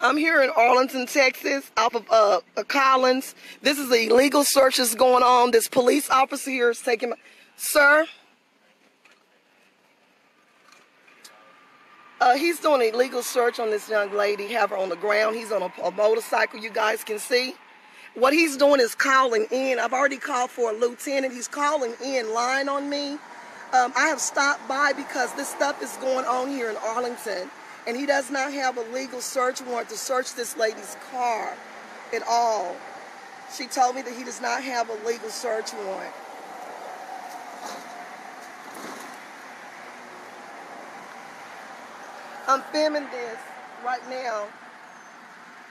I'm here in Arlington, Texas, off of Collins. This is an illegal search that's going on. This police officer here is taking my... Sir? He's doing an illegal search on this young lady, have her on the ground. He's on a motorcycle, you guys can see. What he's doing is calling in. I've already called for a lieutenant. He's calling in, lying on me. I have stopped by because this stuff is going on here in Arlington, and he does not have a legal search warrant to search this lady's car at all. She told me that he does not have a legal search warrant. I'm filming this right now.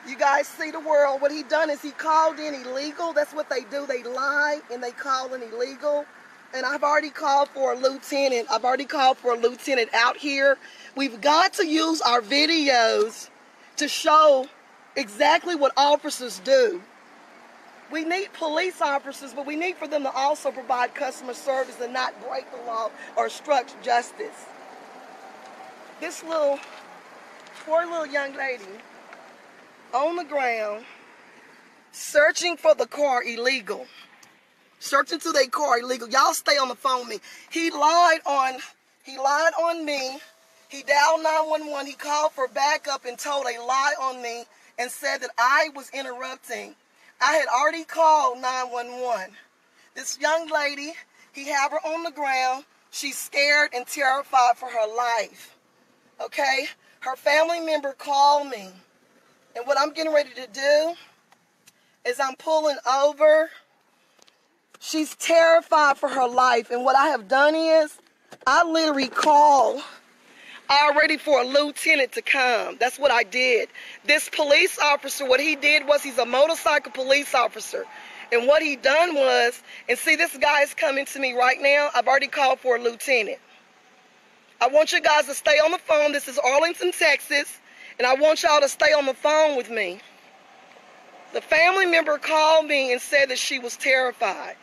You guys see the world. What he done is he called in illegal. That's what they do. They lie and they call in illegal. And I've already called for a lieutenant. I've already called for a lieutenant out here. We've got to use our videos to show exactly what officers do. We need police officers, but we need for them to also provide customer service and not break the law or obstruct justice. This poor little young lady on the ground searching for the car illegal. Searching through their car illegal. Y'all stay on the phone with me. He lied on me. He dialed 911. He called for backup and told a lie on me and said that I was interrupting. I had already called 911. This young lady, he had her on the ground. She's scared and terrified for her life. Okay? Her family member called me. And what I'm getting ready to do is I'm pulling over. She's terrified for her life. And what I have done is I literally called already for a lieutenant to come. That's what I did. This police officer, what he did was he's a motorcycle police officer. And what he done was, and see, this guy is coming to me right now. I've already called for a lieutenant. I want you guys to stay on the phone. This is Arlington, Texas, and I want y'all to stay on the phone with me. The family member called me and said that she was terrified.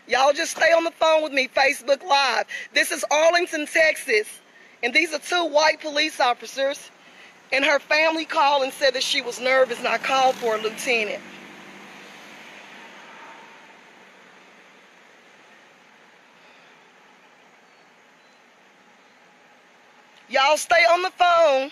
Y'all just stay on the phone with me, Facebook Live. This is Arlington, Texas, and these are two white police officers, and her family called and said that she was nervous, and I called for a lieutenant. Y'all stay on the phone.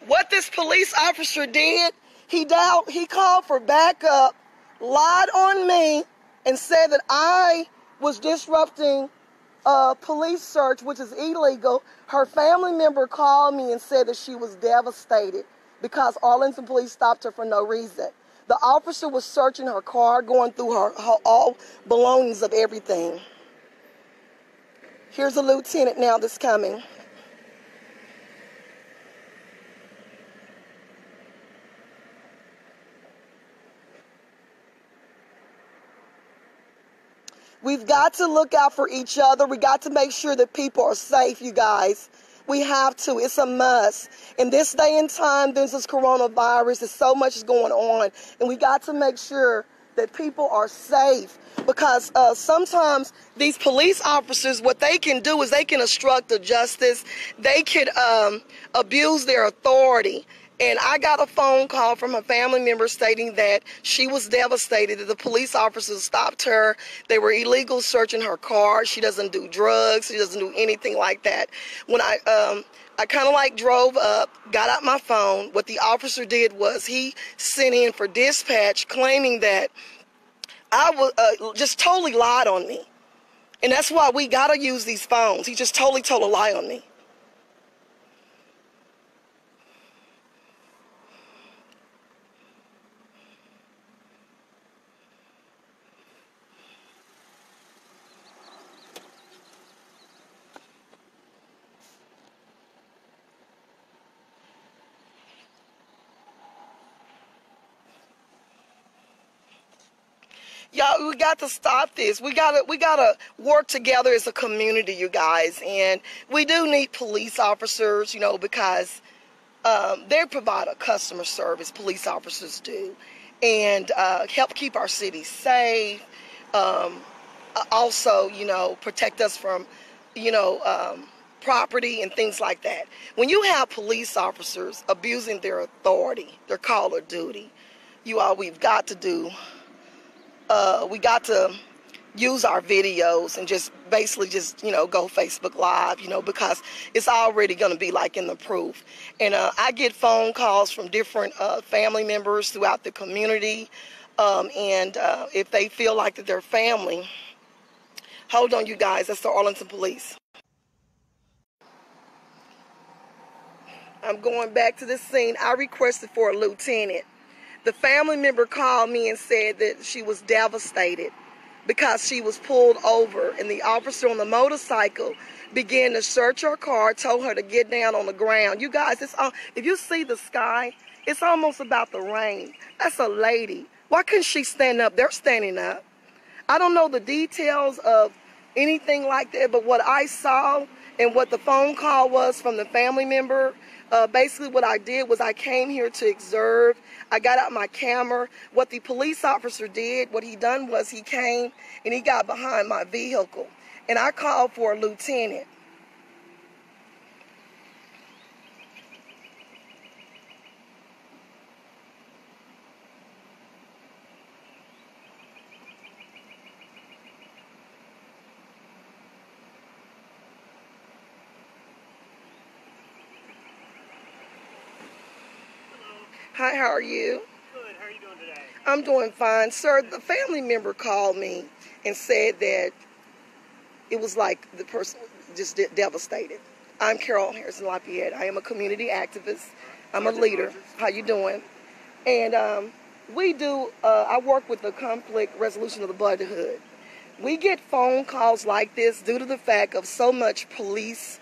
What this police officer did, he called for backup, lied on me, and said that I was disrupting a police search, which is illegal. Her family member called me and said that she was devastated because Arlington police stopped her for no reason. The officer was searching her car, going through her all belongings of everything. Here's a lieutenant now that's coming. We've got to look out for each other. We got to make sure that people are safe, you guys. We have to. It's a must. In this day and time, there's this coronavirus. There's so much going on. And we got to make sure that people are safe. Because sometimes these police officers, what they can do is they can obstruct the justice. They could abuse their authority. And I got a phone call from a family member stating that she was devastated that the police officers stopped her. They were illegal searching her car. She doesn't do drugs. She doesn't do anything like that. When I kind of like drove up, got out my phone. What the officer did was he sent in for dispatch claiming that I was just totally lied on me. And that's why we got to use these phones. He just totally told a lie on me. Y'all, we got to stop this. We gotta work together as a community, you guys. And we do need police officers, you know, because they provide a customer service. Police officers do, and help keep our city safe. Also, you know, protect us from, you know, property and things like that. When you have police officers abusing their authority, their call of duty, we've got to do, we got to use our videos and just basically just, go Facebook Live, because it's already going to be like in the proof. And I get phone calls from different family members throughout the community. And if they feel like that their family, hold on you guys, that's the Arlington Police. I'm going back to the scene. I requested for a lieutenant. The family member called me and said that she was devastated because she was pulled over, and the officer on the motorcycle began to search her car, told her to get down on the ground. You guys, if you see the sky, it's almost about the rain. That's a lady. Why couldn't she stand up? They're standing up. I don't know the details of anything like that, but what I saw and what the phone call was from the family member, basically what I did was I came here to observe. I got out my camera. What the police officer did, what he done was he came and he got behind my vehicle. And I called for a lieutenant. Hi, how are you? Good. How are you doing today? I'm doing fine. Sir, the family member called me and said that it was like the person just devastated. I'm Carol Harrison Lafayette. I am a community activist. I'm a leader. How you doing? And I work with the conflict resolution of the brotherhood. We get phone calls like this due to the fact of so much police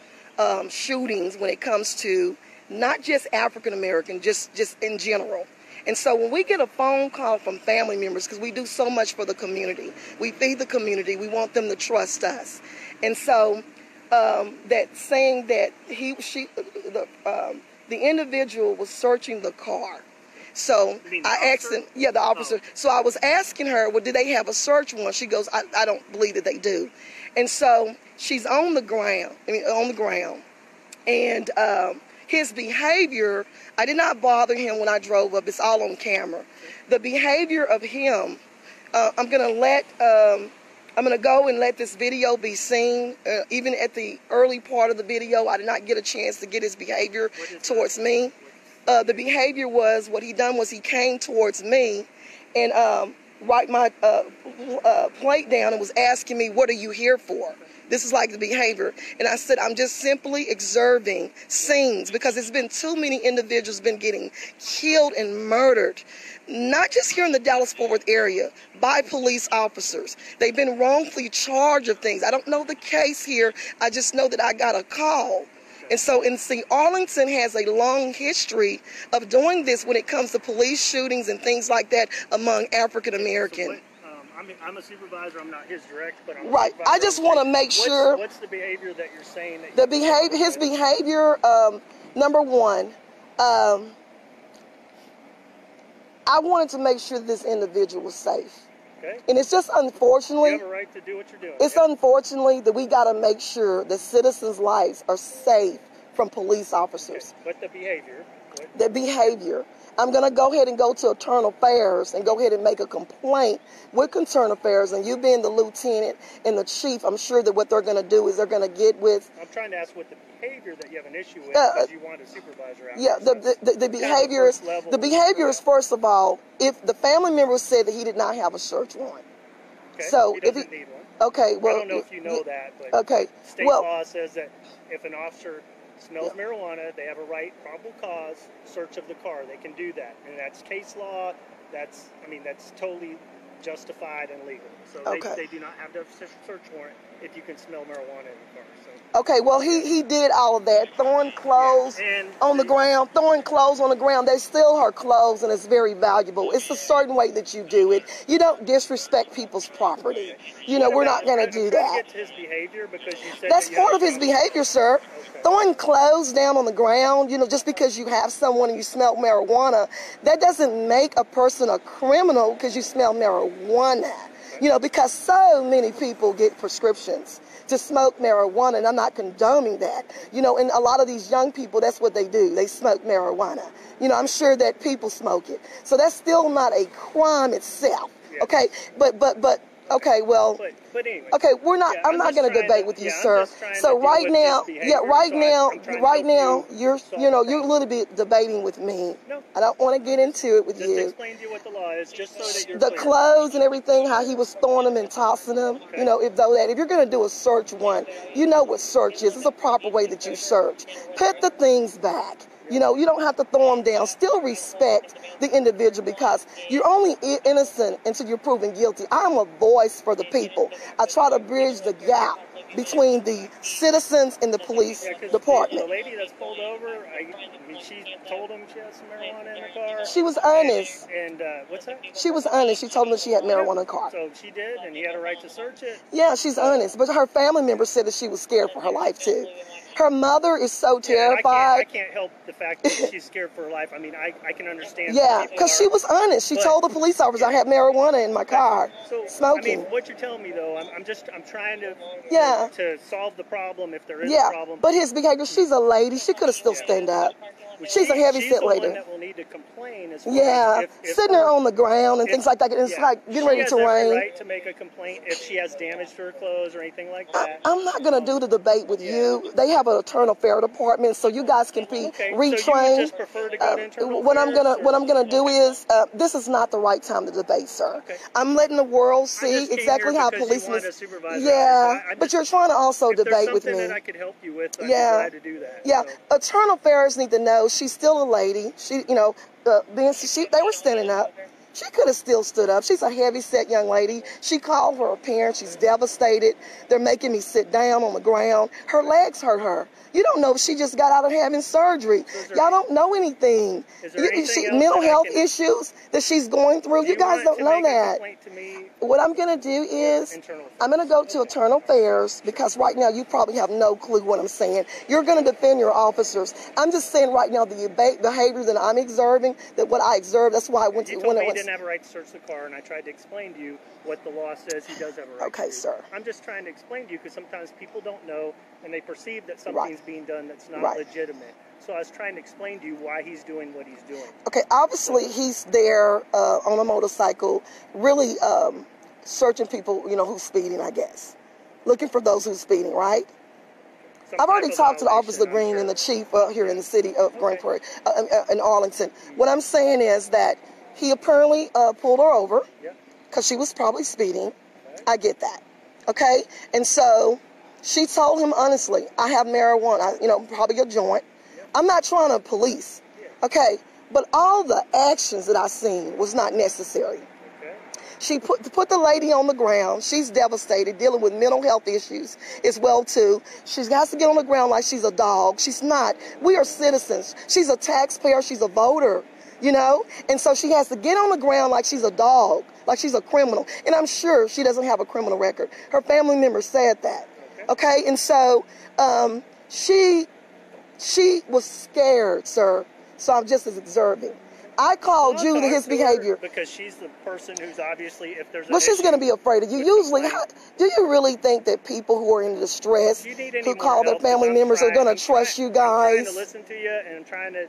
shootings when it comes to not just African American, just in general. And so when we get a phone call from family members, because we do so much for the community, we feed the community, we want them to trust us. And so that saying that the individual was searching the car. So I asked him, yeah, the officer. So I was asking her, well, do they have a search warrant? She goes, I don't believe that they do. And so she's on the ground, and his behavior, I did not bother him when I drove up. It's all on camera. The behavior of him, I'm going to go and let this video be seen. Even at the early part of the video, I did not get a chance to get his behavior towards me. The behavior was, what he done was he came towards me and wiped my plate down and was asking me, what are you here for? This is like the behavior. And I said, I'm just simply observing scenes because there's been too many individuals been getting killed and murdered, not just here in the Dallas-Fort Worth area, by police officers. They've been wrongfully charged of things. I don't know the case here. I just know that I got a call. And so, Arlington has a long history of doing this when it comes to police shootings and things like that among African American. I'm a supervisor. I'm not his direct, but I'm right. I just want to make sure. What's the behavior that you're saying? His behavior. Number one, I wanted to make sure this individual was safe. Okay. And it's just unfortunately. You have a right to do what you're doing. It's unfortunately that we got to make sure that citizens' lives are safe from police officers. Okay. But the behavior. The behavior. I'm going to go ahead and go to Internal Affairs and go ahead and make a complaint with Internal Affairs. And you being the lieutenant and the chief, I'm sure that what they're going to do is they're going to get with... I'm trying to ask what the behavior that you have an issue with because you want a supervisor out. Yeah, the behavior is, first of all, if the family member said that he did not have a search warrant. Okay, so he doesn't need one. Okay, well... I don't know if you know that, but okay, state law says that if an officer smells marijuana, they have a right, probable cause, search of the car. They can do that. And that's case law. That's totally justified and legal. So they do not have to have a search warrant if you can smell marijuana in the car. So. Okay, well, he did all of that. Throwing clothes on the ground, throwing clothes on the ground. They steal her clothes, and it's very valuable. It's a certain way that you do it. You don't disrespect people's property. You know, we're not going to do that. Get to his behavior because you said that's part of his behavior, sir. Okay. Throwing clothes down on the ground, you know, just because you have someone and you smell marijuana, that doesn't make a person a criminal because you smell marijuana. You know, because so many people get prescriptions to smoke marijuana, and I'm not condoning that. You know, and a lot of these young people, that's what they do. They smoke marijuana. You know, I'm sure that people smoke it. So that's still not a crime itself. Yeah. Okay, but okay, well, but anyway. Okay, we're not. Yeah, I'm not going to debate with you, sir. So right now, right now, you're a little bit debating with me. No. I don't want to get into it with Just you. explain to you what the law is, just so that you're The clear. clothes and everything, how he was throwing them and tossing them. Okay. You know, if you're going to do a search one, you know what search is. It's a proper way that you search. Put the things back. You know, you don't have to throw them down. Still respect the individual, because you're only innocent until you're proven guilty. I'm a voice for the people. I try to bridge the gap between the citizens and the police department. The lady that's pulled over, I mean, she told him she had some marijuana in her car. She was honest. And what's that? She was honest. She told him that she had marijuana in her car. So she did, and he had a right to search it? Yeah, she's honest. But her family member said that she was scared for her life, too. Her mother is so terrified. I can't help the fact that she's scared for her life. I mean, I can understand. Yeah, because she was honest. She told the police officer, I had marijuana in my car, smoking. I mean, what you're telling me, though, I'm trying to solve the problem if there is a problem. But his behavior, she's a lady. She could have still stand up. She's a heavy-set lady. She's the one that will need to complain. If sitting there on the ground and things like that. It's like getting ready to rain. She has every right to make a complaint if she has damage to her clothes or anything like that. I'm not going to do the debate with you. They have an internal affairs department, so you guys can be retrained. So you just prefer to go to internal what I'm gonna do is this is not the right time to debate, sir. Okay. I'm letting the world see exactly how policemen. But you're trying to also debate with me. If there's something that I could help you with, I'd be glad to do that. Yeah, so. Internal affairs need to know she's still a lady. She, you know, they were standing up. She could have still stood up. She's a heavy-set young lady. She called her parents. She's devastated. They're making me sit down on the ground. Her legs hurt her. You don't know if she just got out of having surgery. Y'all don't know anything. Mental health issues that she's going through. You guys don't know that. What I'm going to do is I'm going to go to Internal Affairs, because right now you probably have no clue what I'm saying. You're going to defend your officers. I'm just saying right now the behavior that I'm observing, that what I observed, that's why I went to You told me he didn't have a right to search the car, and I tried to explain to you what the law says he does have a right to. Okay, sir. I'm just trying to explain to you, because sometimes people don't know, and they perceive that something's being done that's not legitimate. So I was trying to explain to you why he's doing what he's doing. Okay, obviously he's there on a motorcycle, really searching people, you know, who's speeding, I guess. Looking for those who's speeding, right? I've already talked to the Officer Green and the chief here in the city of Grand Prairie, in Arlington. What I'm saying is that he apparently pulled her over because she was probably speeding. I get that. Okay? And so she told him honestly, I have marijuana, you know, probably a joint. I'm not trying to police. Okay? But all the actions that I seen was not necessary. She put the lady on the ground. She's devastated, dealing with mental health issues as well, too. She has to get on the ground like she's a dog. She's not. We are citizens. She's a taxpayer. She's a voter, you know? And so she has to get on the ground like she's a dog, like she's a criminal. And I'm sure she doesn't have a criminal record. Her family member said that, okay? And so she was scared, sir. So I'm just as observing. I called you to his behavior. Because she's the person who's obviously, if there's well, she's going to be afraid of you. Usually, do you really think that people who are in distress, who call their family members, are going to trust you guys? I'm trying to listen to you, and I'm trying to,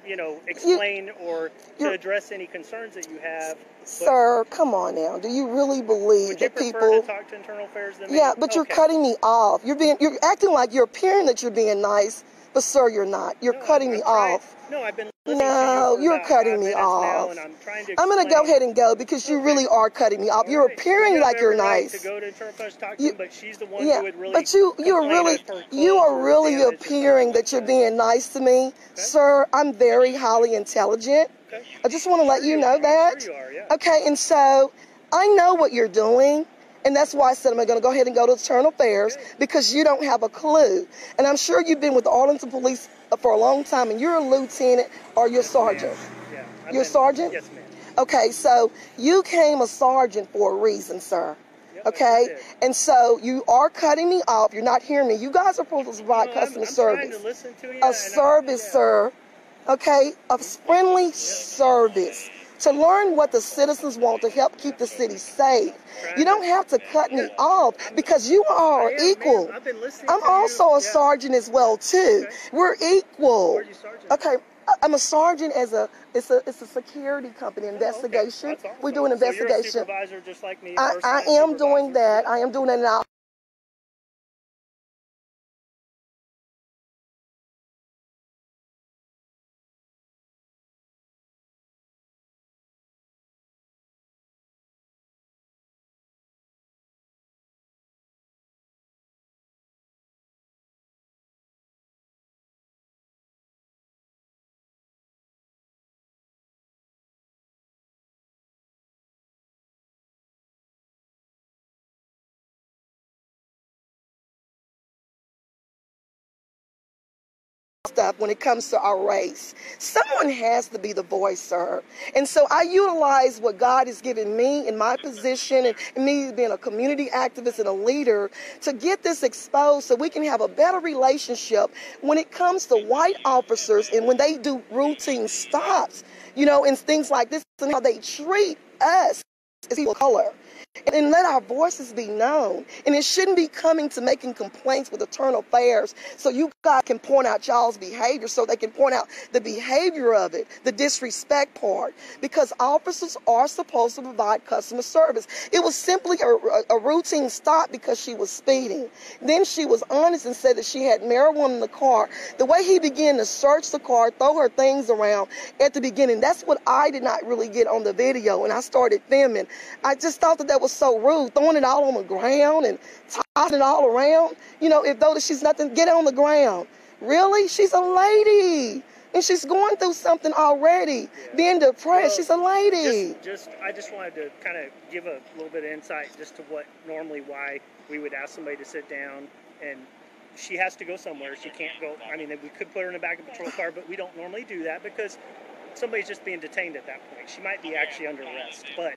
you know, explain or to address any concerns that you have. Sir, come on now. Do you really believe that people... Would you prefer to talk to Internal Affairs than me? Yeah, but you're cutting me off. You're acting like you're appearing that you're being nice, but sir, you're not. You're cutting me off. No, I've been you're cutting me off. I'm going to go ahead and go because you really are cutting me off. You're appearing like you're nice. To go to Internal Affairs to talk to him, but she's the one who would really. But you are really appearing that you're being nice to me, sir. I'm very highly intelligent. I just want to let you know that. Okay, and so I know what you're doing. And that's why I said I'm going to go ahead and go to Internal Affairs, because you don't have a clue. And I'm sure you've been with the Arlington Police for a long time, and you're a lieutenant or you're a sergeant. You're a sergeant? Yes, ma'am. Okay, so you came a sergeant for a reason, sir. Okay? And so you are cutting me off. You're not hearing me. You guys are supposed to provide customer service. I'm trying to listen to you. A service, sir. Okay? A friendly service. to learn what the citizens want to help keep the city safe. You don't have to cut me off because you are equal. I've been listening I'm to you. also a sergeant as well too. Okay. We're equal. Where are you sergeant? Okay, I'm a sergeant as it's a security company investigation. Oh, okay. That's awesome. We're doing So you're a investigation. supervisor just like me. I first-line am doing supervisor. that. I am doing that now. Stuff when it comes to our race. Someone has to be the voice, sir. And so I utilize what God has given me in my position and me being a community activist and a leader to get this exposed so we can have a better relationship when it comes to white officers and when they do routine stops, and things like this and how they treat us as people of color. And let our voices be known. And it shouldn't be coming to making complaints with internal affairs so you guys can point out y'all's behavior so they can point out the behavior of it, the disrespect part. Because officers are supposed to provide customer service. It was simply a routine stop because she was speeding. Then she was honest and said that she had marijuana in the car. The way he began to search the car, throw her things around at the beginning, that's what I did not really get on the video. And I started filming. I just thought that was so rude, throwing it all on the ground and tossing it all around. If though she's nothing, get on the ground. Really? She's a lady. And she's going through something already, being depressed. Well, she's a lady. I just wanted to kind of give a little bit of insight just to why we would ask somebody to sit down, and she has to go somewhere. She can't go. I mean, we could put her in the back of a patrol car, but we don't normally do that because somebody's just being detained at that point. She might be actually under arrest, but